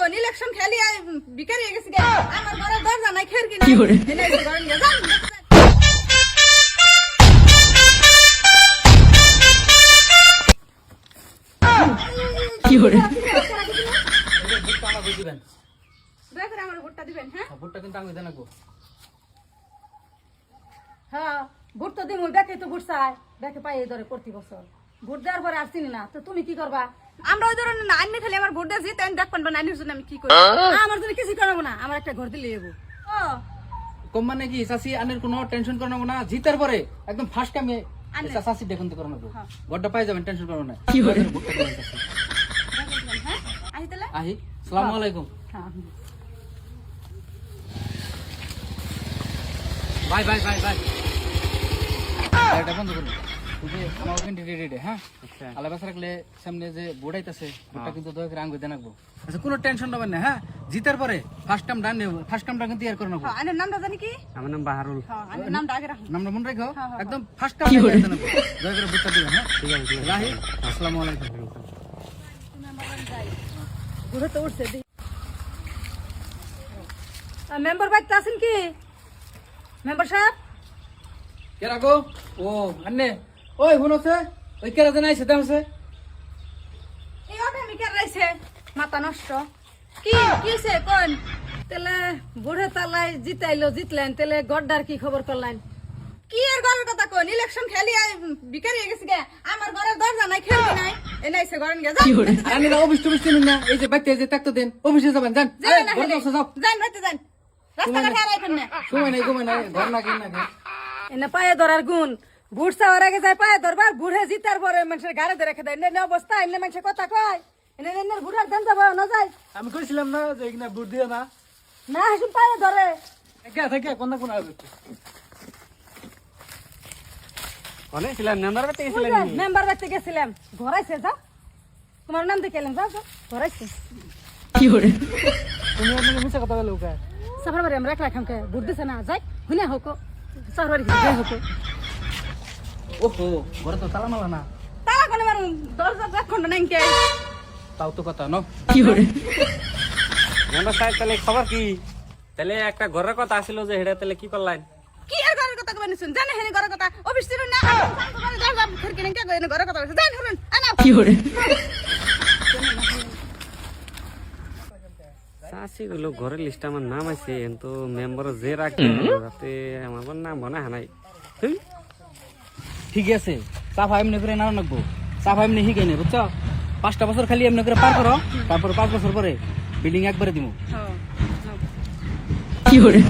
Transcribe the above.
কোন ইলেকশন খেলি বিকারি হয়ে গেছে আমার ঘরে দরজা নাই খিড়কি নাই এনে এসে ঘরে নিয়ে যান কি করে ভোটটা আমাকে দিবেন দয়া করে আমার ভোটটা দিবেন হ্যাঁ ভোটটা কিন্তু আমি জানাবো হ্যাঁ ভোট তো দিমু দেখে তো ভোট চাই দেখে পাই এই ধরে প্রতি বছর ভোট দেওয়ার পরে আর চিনি না তো তুমি কি করবা আমরা ওই ধরনের না আইনে খালি আমার ভোট দিয়ে জিতে আমি দেখবেন না আইনের জন্য আমি কি করি আমার জন্য কিছু করাবো না আমার একটা ঘর দিলে যাবো ও কম মানে কি চাষি আনের কোনো টেনশন করবো না জিতার পরে একদম ফার্স্ট টাইমে চাষি দেখুন তো করবো ভোটটা পাই যাবেন টেনশন করবো না কি করে ভোটটা দিবেন চাচি। হ্যাঁ আহি তাহলে আহি সালামু আলাইকুম হ্যাঁ বাই বাই বাই বাই এটা বন্ধ করুন তুই আমার কিন্তু রেডি হ্যাঁ আলা বাস রাখলে সামনে যে বোর্ড আইতাছে ওটা কিন্তু দয়া করে আঙ্গুই দেনাকবো আচ্ছা কোনো টেনশন নেবেন না হ্যাঁ জিতার পরে ফার্স্ট টাইম ডান নেব ফার্স্ট টাইমটা কিন্তু ইয়ার করে নেবো হ্যাঁ আইনের নামটা জানি কি আমার নাম বাহারুল। হ্যাঁ আইনের নামটা আগে রাখুন নামটা মনে রাখো একদম ফার্স্ট টাইম দেনাকবো দয়া করে ভোটটা দিবেন হ্যাঁ ঠিক আছে ঠিক আছে। রাহি আসসালামু আলাইকুম ঘুরে তো উঠছে মেম্বার বাইতে আছেন কি মেম্বার সাহেব কে রাখো ও আন্নে ওই ফোন আছে ওই কেরা জানা আইছে দেখছে এই ওটা আমি কে রাইছে মাথা নষ্ট কি হইছে কোন তেলে বুড়ে তালাই জিতাইলো জিতলেন তেলে গড্ডার কি খবর করলেন কি এর ঘরের কথা কোন ইলেকশন খেলি বিকারি হয়ে গেছে আমার ঘরের দরজা নাই খিড়কি নাই এনে এসে ঘরে নিয়ে যান আন্নে অফিস টফিস চিনুন না এই যে বাইতে যে তাকতো দেন অফিসে যাবেন যান যান না ঘর বসে যাও যান বাইতে যান রাস্তাঘাটে আর আইবেন না সময় নেই ঘুমাই নাই ঘর না কিন না এনে পায়ে ধরার গুণ বুট চাওয়ার আগে যায় পায়ে ধরবার বুড়ে জিতার পরে মানুষের গাড়ি ধরে রেখে দেয় এনে অবস্থা এনে মানুষের কথা কয় এনে এনে বুড়ার ধান যাবো না যায় আমি কইছিলাম না যে এখানে বুট দিও না না হাসুন পায়ে ধরে একা থেকে কোন না কোন আসবে কোনে ছিলেন মেম্বার বাড়িতে গেছিলেন নি? মেম্বার বাড়িতে গেছিলাম ঘরাইছে যা তোমার নাম দেখে এলাম যাও যাও ঘরাইছে কি করে তুমি আমাকে মিছা কথা বলে উকা সাফার বাড়ি আমরা একলা খামকে বুট দিছে না যাই হুনে হোক সাফার বাড়ি যাই হোক ওহো ঘরে তো তালা মালা না তারা কোন মারুন দরজা রাখুন না কে তাও তো কথা ন কি করে মেম্বার সাহেব তাহলে খবর কি? তাহলে একটা ঘরের কথা আসিল যে হেডা তাহলে কি করলেন? কি আর ঘরের কথা কবেন শুন জানে হেনে ঘরের কথা অফিস ছিল না ঘরে দরজা খিড়কি নাই কে এনে ঘরের কথা বলছে জান শুনুন আনা কি করে চাষি গুলো ঘরের লিস্টে আমার নাম আছে কিন্তু মেম্বার যে রাখবে রাতে আমার নাম মনে হয় নাই। হুই, ঠিক আছে সাফা এমনি করে না রাখবো সাফা এমনি হিগে নে বুঝছো 5টা বছর খালি এমনি করে পার করো তারপর 5 বছর পরে বিল্ডিং একবারে দিমু হ্যাঁ কি করে